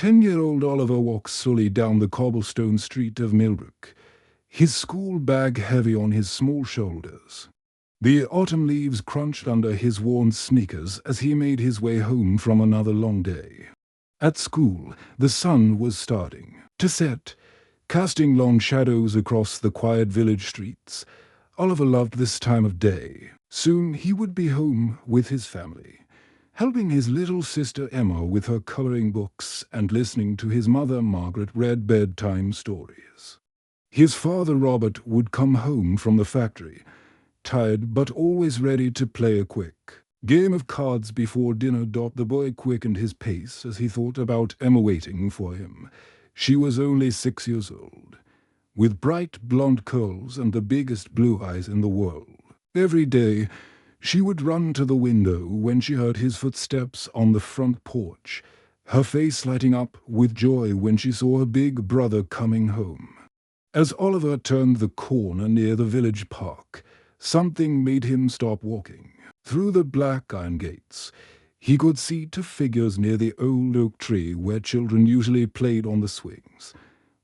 10-year-old Oliver walked slowly down the cobblestone street of Millbrook, his school bag heavy on his small shoulders. The autumn leaves crunched under his worn sneakers as he made his way home from another long day. At school, the sun was starting to set, casting long shadows across the quiet village streets. Oliver loved this time of day. Soon he would be home with his family, helping his little sister Emma with her coloring books and listening to his mother Margaret read bedtime stories. His father Robert would come home from the factory, tired but always ready to play a quick game of cards before dinner. The boy quickened his pace as he thought about Emma waiting for him. She was only 6 years old, with bright blonde curls and the biggest blue eyes in the world. Every day, she would run to the window when she heard his footsteps on the front porch, her face lighting up with joy when she saw her big brother coming home. As Oliver turned the corner near the village park, something made him stop walking. Through the black iron gates, he could see two figures near the old oak tree where children usually played on the swings.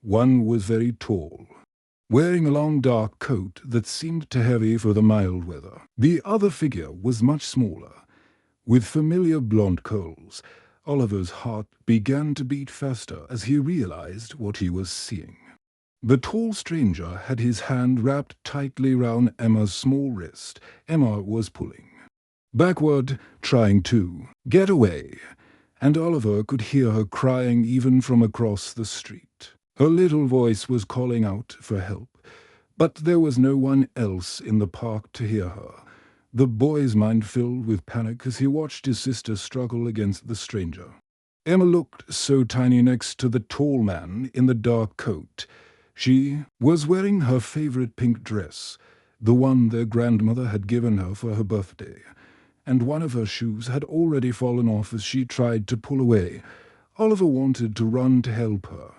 One was very tall, wearing a long dark coat that seemed too heavy for the mild weather. The other figure was much smaller, with familiar blonde curls. Oliver's heart began to beat faster as he realized what he was seeing. The tall stranger had his hand wrapped tightly round Emma's small wrist. Emma was pulling backward, trying to get away, and Oliver could hear her crying even from across the street. Her little voice was calling out for help, but there was no one else in the park to hear her. The boy's mind filled with panic as he watched his sister struggle against the stranger. Emma looked so tiny next to the tall man in the dark coat. She was wearing her favorite pink dress, the one their grandmother had given her for her birthday, and one of her shoes had already fallen off as she tried to pull away. Oliver wanted to run to help her,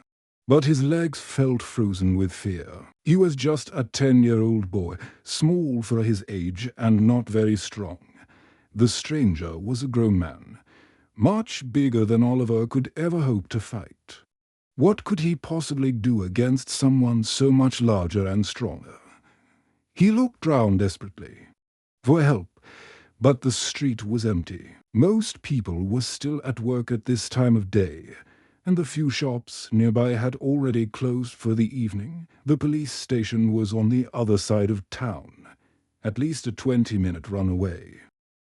but his legs felt frozen with fear. He was just a 10-year-old boy, small for his age and not very strong. The stranger was a grown man, much bigger than Oliver could ever hope to fight. What could he possibly do against someone so much larger and stronger? He looked round desperately for help, but the street was empty. Most people were still at work at this time of day, and the few shops nearby had already closed for the evening. The police station was on the other side of town, at least a 20-minute run away.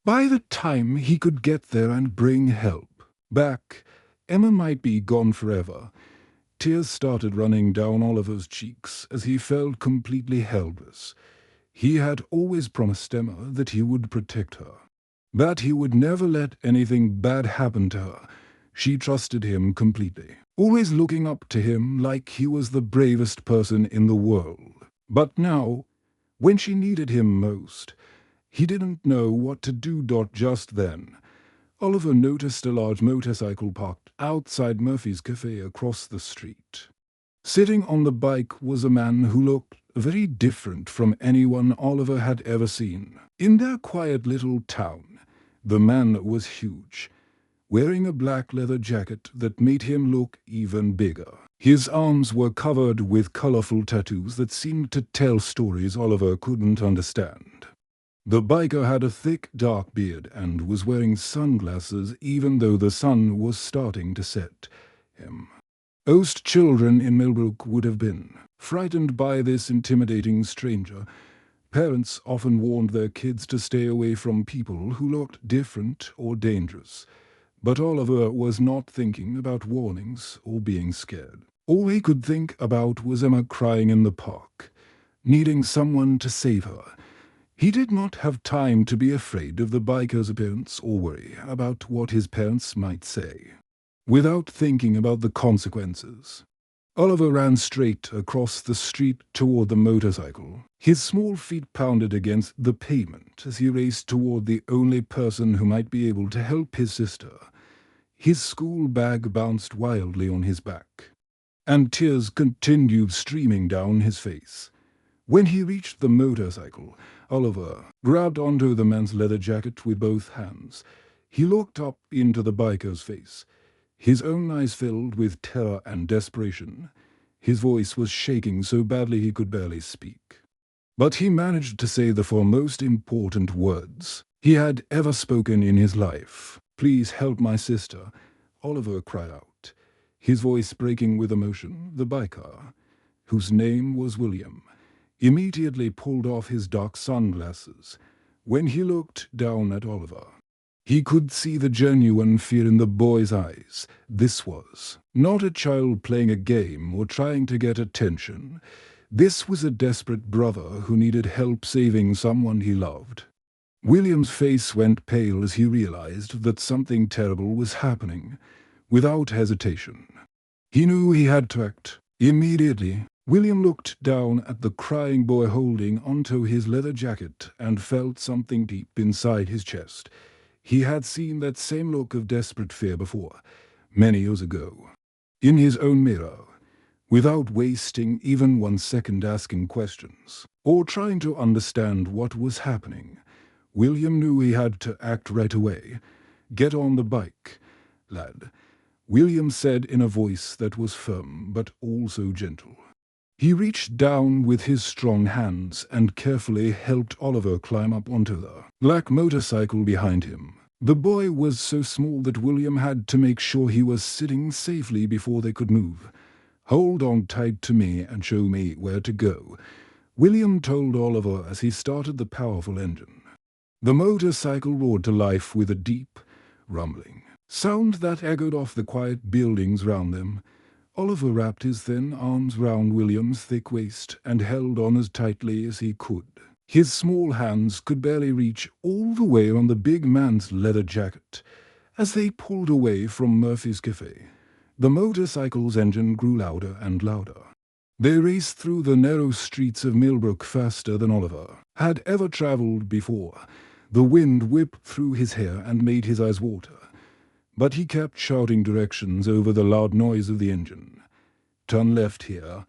By the time he could get there and bring help back, Emma might be gone forever. Tears started running down Oliver's cheeks as he felt completely helpless. He had always promised Emma that he would protect her, that he would never let anything bad happen to her. She trusted him completely, always looking up to him like he was the bravest person in the world. But now, when she needed him most, he didn't know what to do. Just then, Oliver noticed a large motorcycle parked outside Murphy's Cafe across the street. Sitting on the bike was a man who looked very different from anyone Oliver had ever seen. In their quiet little town, the man was huge, wearing a black leather jacket that made him look even bigger. His arms were covered with colorful tattoos that seemed to tell stories Oliver couldn't understand. The biker had a thick, dark beard and was wearing sunglasses even though the sun was starting to set. Most children in Millbrook would have been frightened by this intimidating stranger. Parents often warned their kids to stay away from people who looked different or dangerous. But Oliver was not thinking about warnings or being scared. All he could think about was Emma crying in the park, needing someone to save her. He did not have time to be afraid of the biker's appearance or worry about what his parents might say. Without thinking about the consequences, Oliver ran straight across the street toward the motorcycle. His small feet pounded against the pavement as he raced toward the only person who might be able to help his sister. His school bag bounced wildly on his back, and tears continued streaming down his face. When he reached the motorcycle, Oliver grabbed onto the man's leather jacket with both hands. He looked up into the biker's face. his own eyes filled with terror and desperation. His voice was shaking so badly he could barely speak. But he managed to say the four most important words he had ever spoken in his life. "Please help my sister," Oliver cried out, his voice breaking with emotion. The biker, whose name was William, immediately pulled off his dark sunglasses. When he looked down at Oliver, he could see the genuine fear in the boy's eyes. This was not a child playing a game or trying to get attention. This was a desperate brother who needed help saving someone he loved. William's face went pale as he realized that something terrible was happening. Without hesitation, he knew he had to act. Immediately, William looked down at the crying boy holding onto his leather jacket and felt something deep inside his chest. He had seen that same look of desperate fear before, many years ago, in his own mirror. Without wasting even 1 second asking questions or trying to understand what was happening, William knew he had to act right away. "Get on the bike, lad," William said in a voice that was firm but also gentle. He reached down with his strong hands and carefully helped Oliver climb up onto the black motorcycle behind him. The boy was so small that William had to make sure he was sitting safely before they could move. "Hold on tight to me and show me where to go," William told Oliver as he started the powerful engine. The motorcycle roared to life with a deep, rumbling sound that echoed off the quiet buildings round them. Oliver wrapped his thin arms round William's thick waist and held on as tightly as he could. His small hands could barely reach all the way on the big man's leather jacket. As they pulled away from Murphy's Cafe, the motorcycle's engine grew louder and louder. They raced through the narrow streets of Millbrook faster than Oliver had ever traveled before. The wind whipped through his hair and made his eyes water, but he kept shouting directions over the loud noise of the engine. "Turn left here.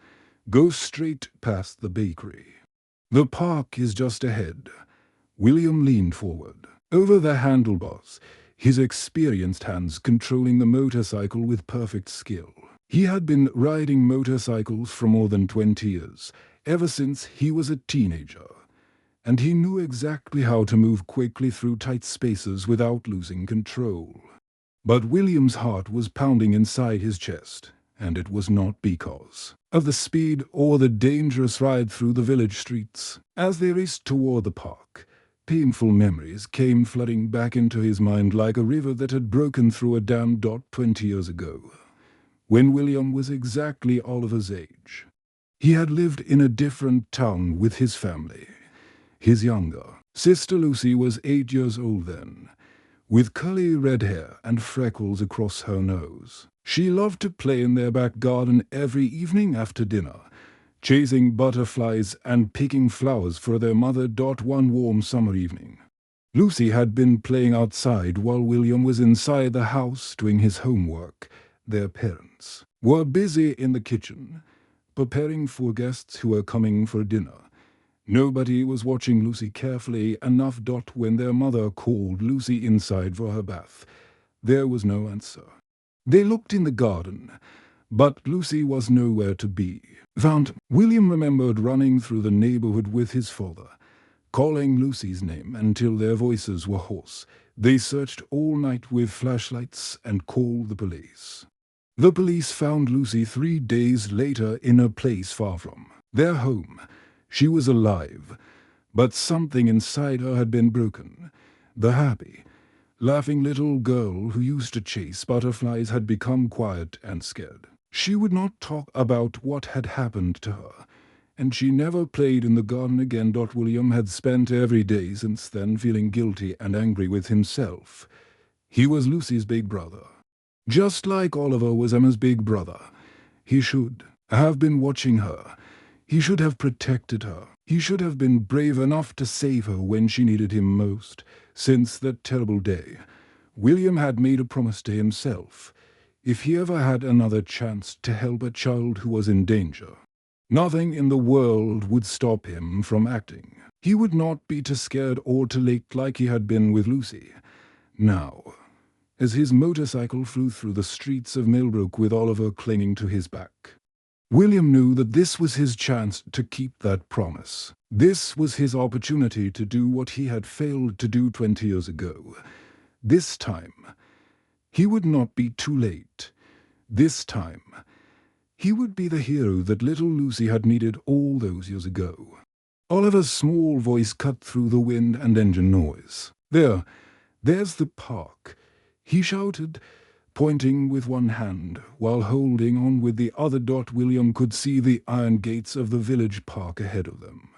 Go straight past the bakery. The park is just ahead." William leaned forward, over the handlebars, his experienced hands controlling the motorcycle with perfect skill. He had been riding motorcycles for more than 20 years, ever since he was a teenager, and he knew exactly how to move quickly through tight spaces without losing control. But William's heart was pounding inside his chest, and it was not because of the speed or the dangerous ride through the village streets. As they raced toward the park, painful memories came flooding back into his mind like a river that had broken through a dam 20 years ago, when William was exactly Oliver's age. He had lived in a different town with his family. His younger sister Lucy was 8 years old then, with curly red hair and freckles across her nose. She loved to play in their back garden every evening after dinner, chasing butterflies and picking flowers for their mother. One warm summer evening, Lucy had been playing outside while William was inside the house doing his homework. Their parents were busy in the kitchen, preparing for guests who were coming for dinner. Nobody was watching Lucy carefully enough. When their mother called Lucy inside for her bath, there was no answer. They looked in the garden, but Lucy was nowhere to be found. William remembered running through the neighborhood with his father, calling Lucy's name until their voices were hoarse. They searched all night with flashlights and called the police. The police found Lucy 3 days later in a place far from their home. She was alive, but something inside her had been broken. The happy, laughing little girl who used to chase butterflies had become quiet and scared. She would not talk about what had happened to her, and she never played in the garden again. William had spent every day since then feeling guilty and angry with himself. He was Lucy's big brother, just like Oliver was Emma's big brother. He should have been watching her. He should have protected her. He should have been brave enough to save her when she needed him most. Since that terrible day, William had made a promise to himself. If he ever had another chance to help a child who was in danger, nothing in the world would stop him from acting. He would not be too scared or too late like he had been with Lucy. Now, as his motorcycle flew through the streets of Millbrook with Oliver clinging to his back. William knew that this was his chance to keep that promise. This was his opportunity to do what he had failed to do 20 years ago. This time, he would not be too late. This time, he would be the hero that little Lucy had needed all those years ago. Oliver's small voice cut through the wind and engine noise. There's the park," he shouted, pointing with one hand, while holding on with the other. William could see the iron gates of the village park ahead of them.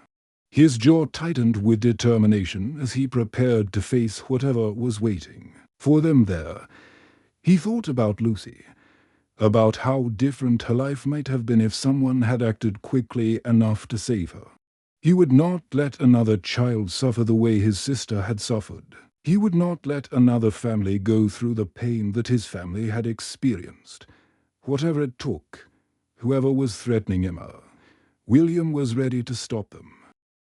His jaw tightened with determination as he prepared to face whatever was waiting for them there. He thought about Lucy, about how different her life might have been if someone had acted quickly enough to save her. He would not let another child suffer the way his sister had suffered. He would not let another family go through the pain that his family had experienced. Whatever it took, whoever was threatening Emma, William was ready to stop them.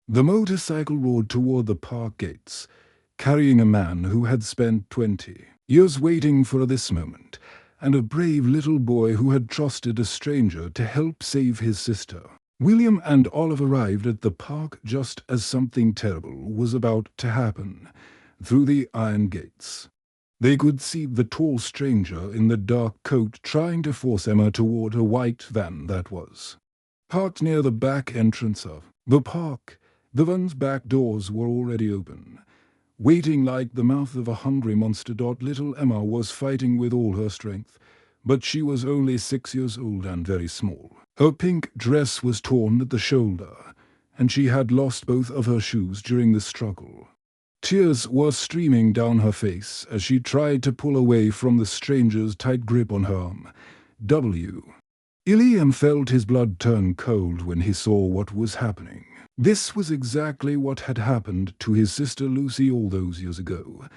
The motorcycle roared toward the park gates, carrying a man who had spent 20 years waiting for this moment, and a brave little boy who had trusted a stranger to help save his sister. William and Olive arrived at the park just as something terrible was about to happen. Through the iron gates, they could see the tall stranger in the dark coat trying to force Emma toward a white van that was parked near the back entrance of the park. The van's back doors were already open. Waiting like the mouth of a hungry monster. Little Emma was fighting with all her strength, but she was only 6 years old and very small. Her pink dress was torn at the shoulder, and she had lost both of her shoes during the struggle. Tears were streaming down her face as she tried to pull away from the stranger's tight grip on her arm. William felt his blood turn cold when he saw what was happening. This was exactly what had happened to his sister Lucy all those years ago.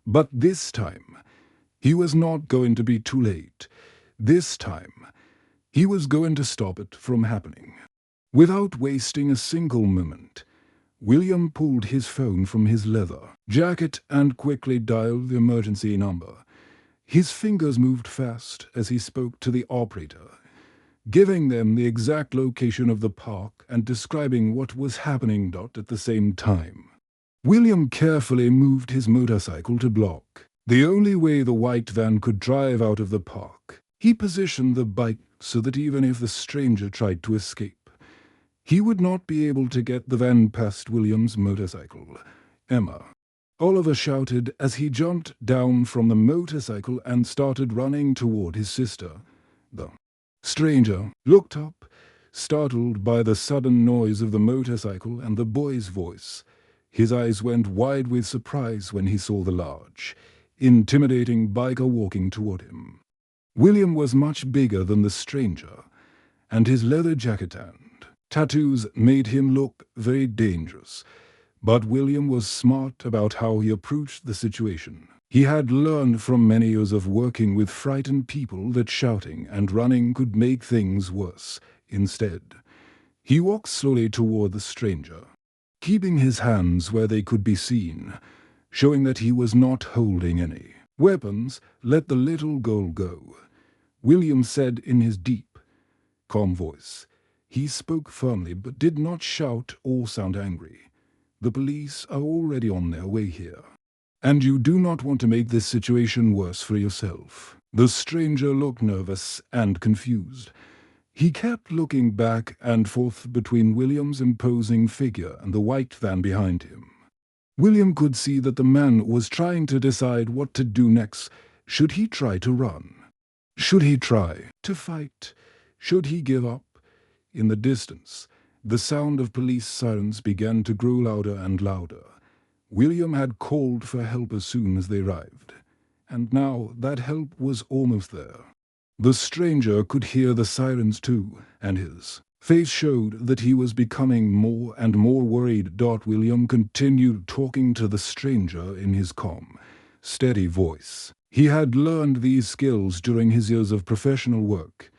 But this time, he was not going to be too late. This time, he was going to stop it from happening. Without wasting a single moment, William pulled his phone from his leather jacket and quickly dialed the emergency number. His fingers moved fast as he spoke to the operator, giving them the exact location of the park and describing what was happening. At the same time, William carefully moved his motorcycle to block the only way the white van could drive out of the park. He positioned the bike so that even if the stranger tried to escape, he would not be able to get the van past William's motorcycle. "Emma!" Oliver shouted as he jumped down from the motorcycle and started running toward his sister. The stranger looked up, startled by the sudden noise of the motorcycle and the boy's voice. His eyes went wide with surprise when he saw the large, intimidating biker walking toward him. William was much bigger than the stranger, and his leather jacket and tattoos made him look very dangerous. But William was smart about how he approached the situation. He had learned from many years of working with frightened people that shouting and running could make things worse. Instead, he walked slowly toward the stranger, keeping his hands where they could be seen, showing that he was not holding any weapons. "Let the little girl go," William said in his deep, calm voice. He spoke firmly but did not shout or sound angry. "The police are already on their way here, and you do not want to make this situation worse for yourself." The stranger looked nervous and confused. He kept looking back and forth between William's imposing figure and the white van behind him. William could see that the man was trying to decide what to do next. Should he try to run? Should he try to fight? Should he give up? In the distance, the sound of police sirens began to grow louder and louder. William had called for help as soon as they arrived, and now that help was almost there. The stranger could hear the sirens too, and his face showed that he was becoming more and more worried. William continued talking to the stranger in his calm, steady voice. He had learned these skills during his years of professional work,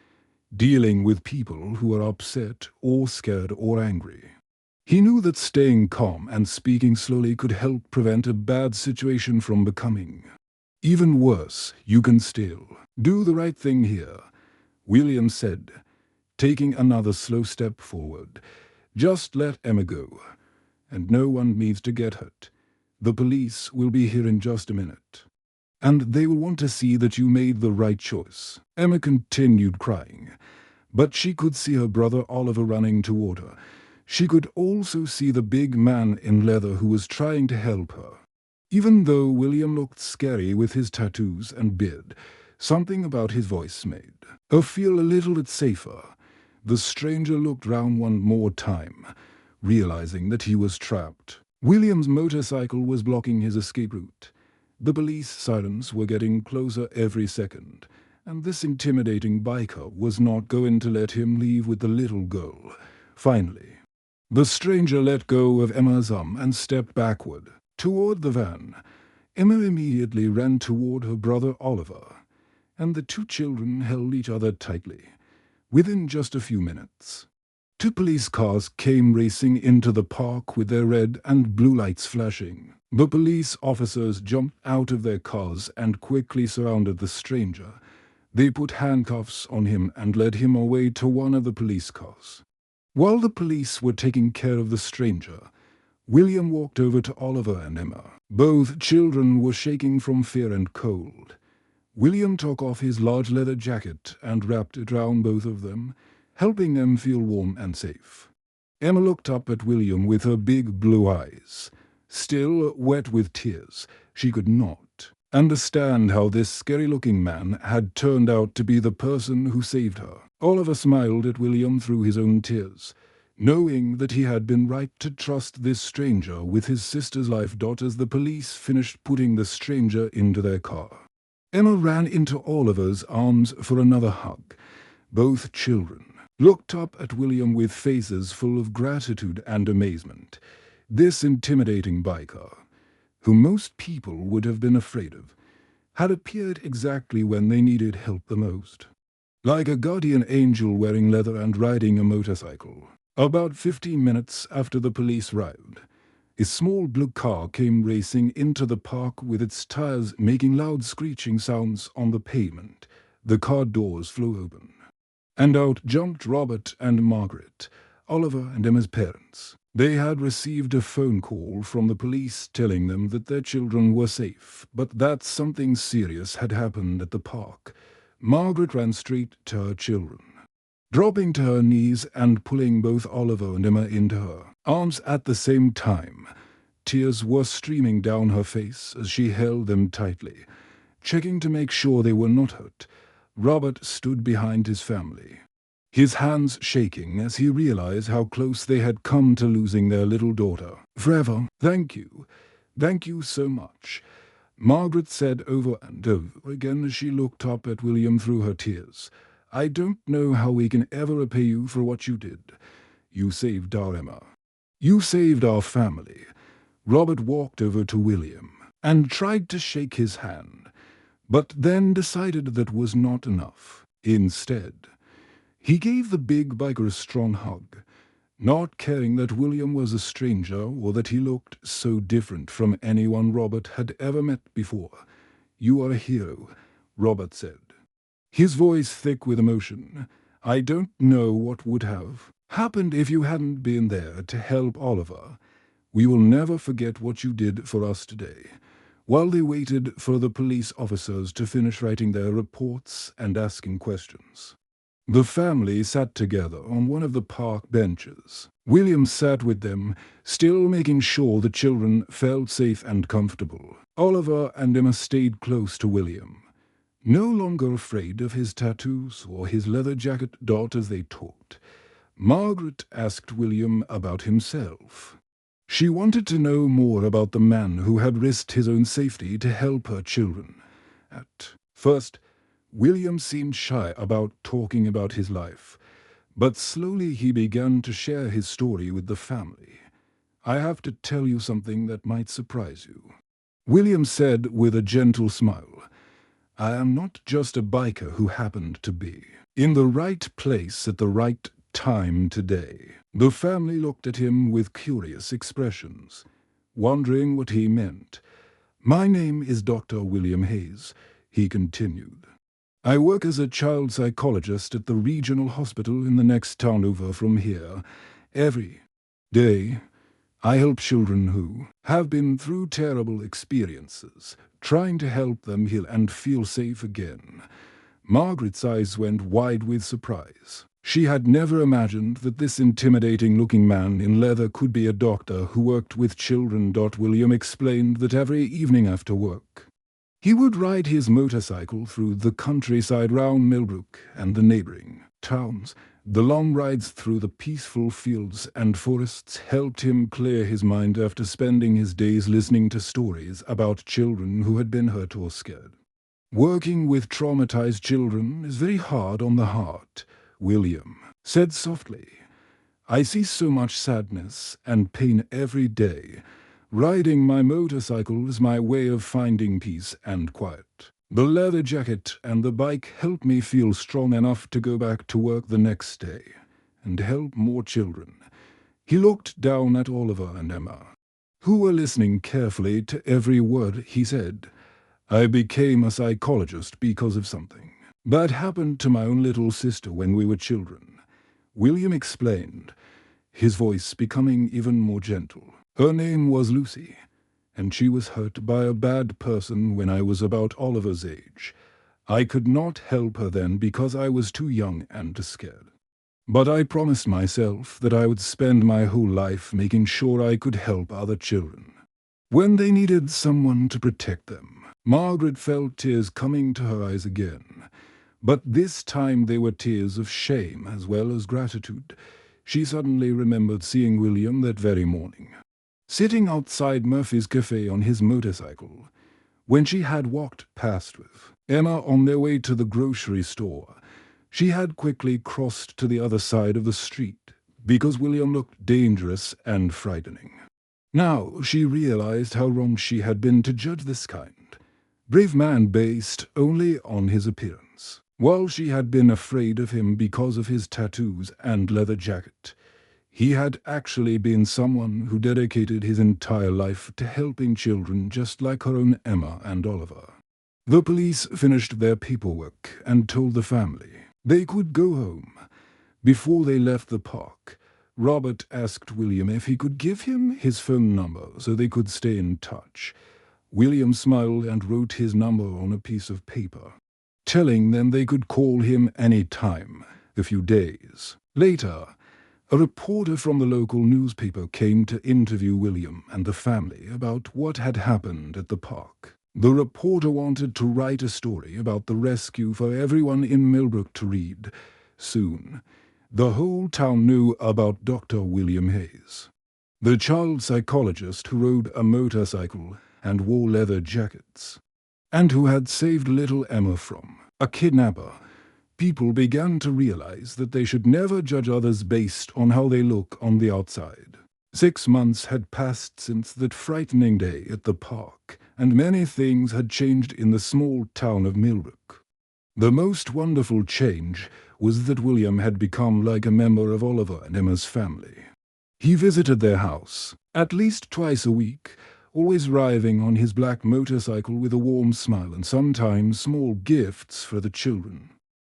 dealing with people who were upset or scared or angry. He knew that staying calm and speaking slowly could help prevent a bad situation from becoming Even worse, you can still do the right thing here, William said, taking another slow step forward. Just let Emma go, and no one needs to get hurt. The police will be here in just a minute, and they will want to see that you made the right choice. Emma continued crying, but she could see her brother Oliver running toward her. She could also see the big man in leather who was trying to help her. Even though William looked scary with his tattoos and beard, something about his voice made her feel a little bit safer. The stranger looked round one more time, realizing that he was trapped. William's motorcycle was blocking his escape route. The police sirens were getting closer every second, and this intimidating biker was not going to let him leave with the little girl. Finally, the stranger let go of Emma's arm and stepped backward, toward the van. Emma immediately ran toward her brother Oliver, and the two children held each other tightly. Within just a few minutes, two police cars came racing into the park with their red and blue lights flashing. The police officers jumped out of their cars and quickly surrounded the stranger. They put handcuffs on him and led him away to one of the police cars. While the police were taking care of the stranger, William walked over to Oliver and Emma. Both children were shaking from fear and cold. William took off his large leather jacket and wrapped it round both of them, helping them feel warm and safe. Emma looked up at William with her big blue eyes. Still wet with tears, she could not understand how this scary-looking man had turned out to be the person who saved her. Oliver smiled at William through his own tears, knowing that he had been right to trust this stranger with his sister's life. As the police finished putting the stranger into their car, Emma ran into Oliver's arms for another hug. Both children looked up at William with faces full of gratitude and amazement. This intimidating biker, who most people would have been afraid of, had appeared exactly when they needed help the most. Like a guardian angel wearing leather and riding a motorcycle. About 15 minutes after the police arrived, a small blue car came racing into the park with its tires making loud screeching sounds on the pavement. The car doors flew open, and out jumped Robert and Margaret, Oliver and Emma's parents. They had received a phone call from the police telling them that their children were safe, but that something serious had happened at the park. Margaret ran straight to her children, dropping to her knees and pulling both Oliver and Emma into her arms at the same time. Tears were streaming down her face as she held them tightly, checking to make sure they were not hurt. Robert stood behind his family, his hands shaking as he realized how close they had come to losing their little daughter. Forever, thank you. Thank you so much, Margaret said over and over again as she looked up at William through her tears. I don't know how we can ever repay you for what you did. You saved our Emma. You saved our family. Robert walked over to William and tried to shake his hand, but then decided that was not enough. Instead, he gave the big biker a strong hug, not caring that William was a stranger or that he looked so different from anyone Robert had ever met before. You are a hero, Robert said, his voice thick with emotion. I don't know what would have happened if you hadn't been there to help Oliver. We will never forget what you did for us today. While they waited for the police officers to finish writing their reports and asking questions, the family sat together on one of the park benches. William sat with them, still making sure the children felt safe and comfortable. Oliver and Emma stayed close to William, no longer afraid of his tattoos or his leather jacket. As they talked, Margaret asked William about himself. She wanted to know more about the man who had risked his own safety to help her children. At first, William seemed shy about talking about his life, but slowly he began to share his story with the family. I have to tell you something that might surprise you, William said with a gentle smile. I am not just a biker who happened to be in the right place at the right time today. The family looked at him with curious expressions, wondering what he meant. "My name is Dr. William Hayes," he continued. "I work as a child psychologist at the regional hospital in the next town over from here. Every day, I help children who have been through terrible experiences, trying to help them heal and feel safe again." Margaret's eyes went wide with surprise. She had never imagined that this intimidating-looking man in leather could be a doctor who worked with children. William explained that every evening after work, he would ride his motorcycle through the countryside round Millbrook and the neighboring towns. The long rides through the peaceful fields and forests helped him clear his mind after spending his days listening to stories about children who had been hurt or scared. "Working with traumatized children is very hard on the heart," William said softly. "I see so much sadness and pain every day. Riding my motorcycle is my way of finding peace and quiet. The leather jacket and the bike help me feel strong enough to go back to work the next day and help more children." He looked down at Oliver and Emma, who were listening carefully to every word he said. "I became a psychologist because of something that happened to my own little sister when we were children," William explained, his voice becoming even more gentle. "Her name was Lucy, and she was hurt by a bad person when I was about Oliver's age. I could not help her then because I was too young and scared. But I promised myself that I would spend my whole life making sure I could help other children when they needed someone to protect them." Margaret felt tears coming to her eyes again, but this time they were tears of shame as well as gratitude. She suddenly remembered seeing William that very morning, sitting outside Murphy's cafe on his motorcycle, when she had walked past with Emma on their way to the grocery store. She had quickly crossed to the other side of the street, because William looked dangerous and frightening. Now she realized how wrong she had been to judge this kind brave man based only on his appearance. While she had been afraid of him because of his tattoos and leather jacket, he had actually been someone who dedicated his entire life to helping children just like her own Emma and Oliver. The police finished their paperwork and told the family they could go home. Before they left the park, Robert asked William if he could give him his phone number so they could stay in touch. William smiled and wrote his number on a piece of paper, telling them they could call him any time. A few days later, a reporter from the local newspaper came to interview William and the family about what had happened at the park. The reporter wanted to write a story about the rescue for everyone in Millbrook to read. Soon, the whole town knew about Dr. William Hayes, the child psychologist who rode a motorcycle and wore leather jackets, and who had saved little Emma from a kidnapper. People began to realize that they should never judge others based on how they look on the outside. 6 months had passed since that frightening day at the park, and many things had changed in the small town of Millbrook. The most wonderful change was that William had become like a member of Oliver and Emma's family. He visited their house at least twice a week, always arriving on his black motorcycle with a warm smile and sometimes small gifts for the children.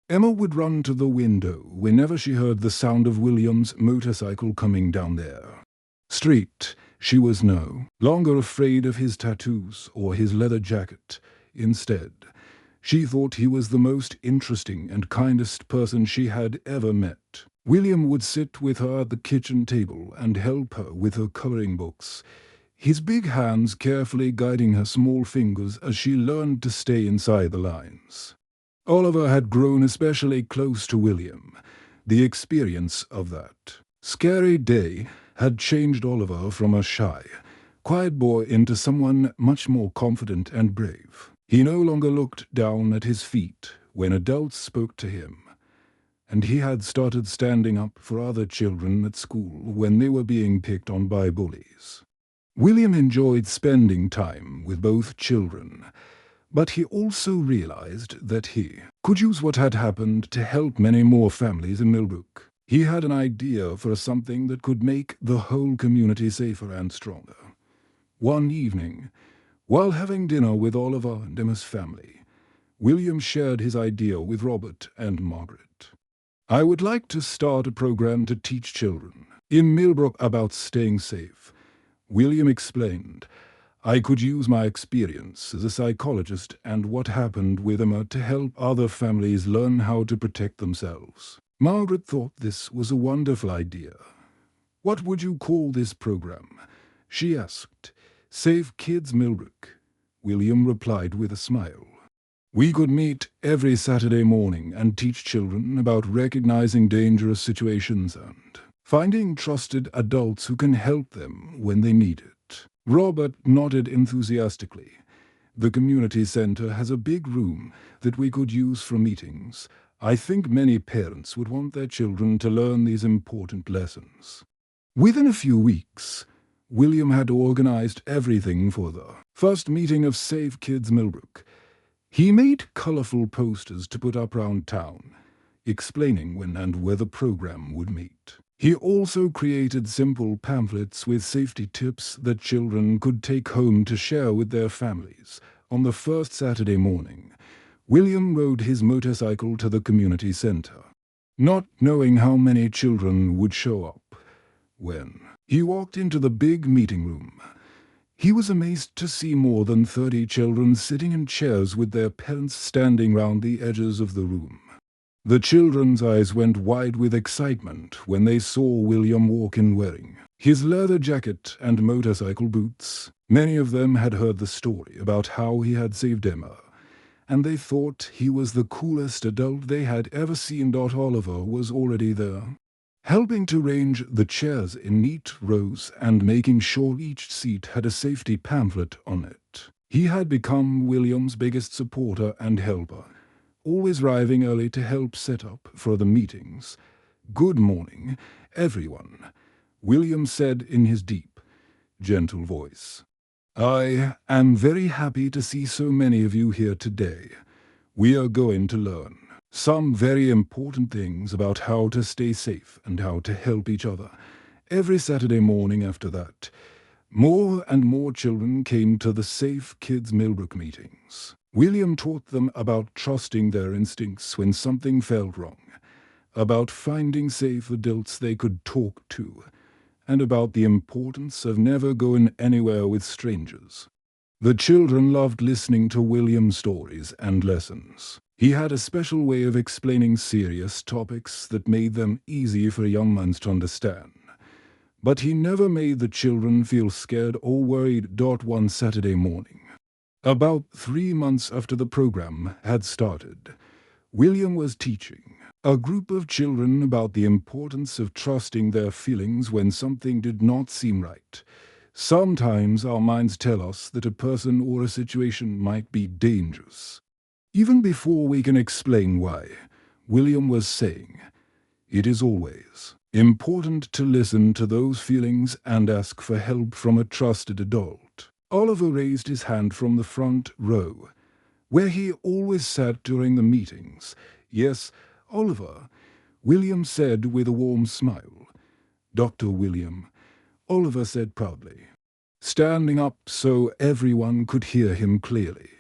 Emma would run to the window whenever she heard the sound of William's motorcycle coming down their street. She was no longer afraid of his tattoos or his leather jacket. Instead, she thought he was the most interesting and kindest person she had ever met. William would sit with her at the kitchen table and help her with her coloring books, his big hands carefully guiding her small fingers as she learned to stay inside the lines. Oliver had grown especially close to William. The experience of that scary day had changed Oliver from a shy, quiet boy into someone much more confident and brave. He no longer looked down at his feet when adults spoke to him, and he had started standing up for other children at school when they were being picked on by bullies. William enjoyed spending time with both children, but he also realized that he could use what had happened to help many more families in Millbrook. He had an idea for something that could make the whole community safer and stronger. One evening, While having dinner with Oliver and Emma's family, William shared his idea with Robert and Margaret. "I would like to start a program to teach children in Millbrook about staying safe," William explained. "I could use my experience as a psychologist and what happened with Emma to help other families learn how to protect themselves." Margaret thought this was a wonderful idea. "What would you call this program?" she asked. "Safe Kids Millbrook," William replied with a smile. "We could meet every Saturday morning and teach children about recognizing dangerous situations and finding trusted adults who can help them when they need it." Robert nodded enthusiastically. "The community center has a big room that we could use for meetings. I think many parents would want their children to learn these important lessons." Within a few weeks, William had organized everything for the first meeting of Safe Kids Millbrook. He made colorful posters to put up around town, explaining when and where the program would meet. He also created simple pamphlets with safety tips that children could take home to share with their families. On the first Saturday morning, William rode his motorcycle to the community center, not knowing how many children would show up. When he walked into the big meeting room, he was amazed to see more than 30 children sitting in chairs with their parents standing round the edges of the room. The children's eyes went wide with excitement when they saw William walk in wearing his leather jacket and motorcycle boots. Many of them had heard the story about how he had saved Emma, and they thought he was the coolest adult they had ever seen. Oliver was already there, helping to arrange the chairs in neat rows and making sure each seat had a safety pamphlet on it. He had become William's biggest supporter and helper, always arriving early to help set up for the meetings. "Good morning, everyone," William said in his deep, gentle voice. "I am very happy to see so many of you here today. We are going to learn some very important things about how to stay safe and how to help each other." Every Saturday morning after that, more and more children came to the Safe Kids Millbrook meetings. William taught them about trusting their instincts when something felt wrong, about finding safe adults they could talk to, and about the importance of never going anywhere with strangers. The children loved listening to William's stories and lessons. He had a special way of explaining serious topics that made them easy for young minds to understand. But he never made the children feel scared or worried. One Saturday morning, about 3 months after the program had started, William was teaching a group of children about the importance of trusting their feelings when something did not seem right. Sometimes our minds tell us that a person or a situation might be dangerous. Even before we can explain why, William was saying, it is always important to listen to those feelings and ask for help from a trusted adult. Oliver raised his hand from the front row, where he always sat during the meetings. "Yes, Oliver," William said with a warm smile. "Dr. William," Oliver said proudly, standing up so everyone could hear him clearly.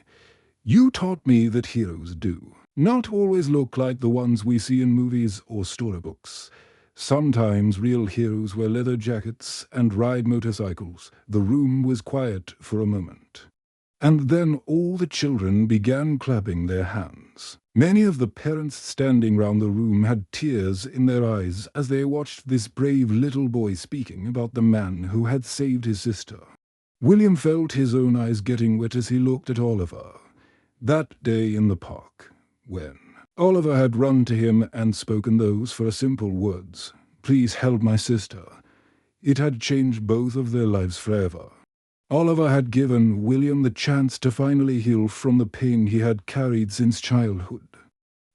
"You taught me that heroes do not always look like the ones we see in movies or storybooks. Sometimes real heroes wear leather jackets and ride motorcycles." The room was quiet for a moment, and then all the children began clapping their hands. Many of the parents standing round the room had tears in their eyes as they watched this brave little boy speaking about the man who had saved his sister. William felt his own eyes getting wet as he looked at Oliver. That day in the park, when Oliver had run to him and spoken those for simple words, "Please help my sister," it had changed both of their lives forever. Oliver had given William the chance to finally heal from the pain he had carried since childhood.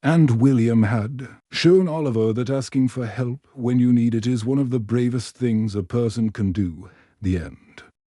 And William had shown Oliver that asking for help when you need it is one of the bravest things a person can do. The end.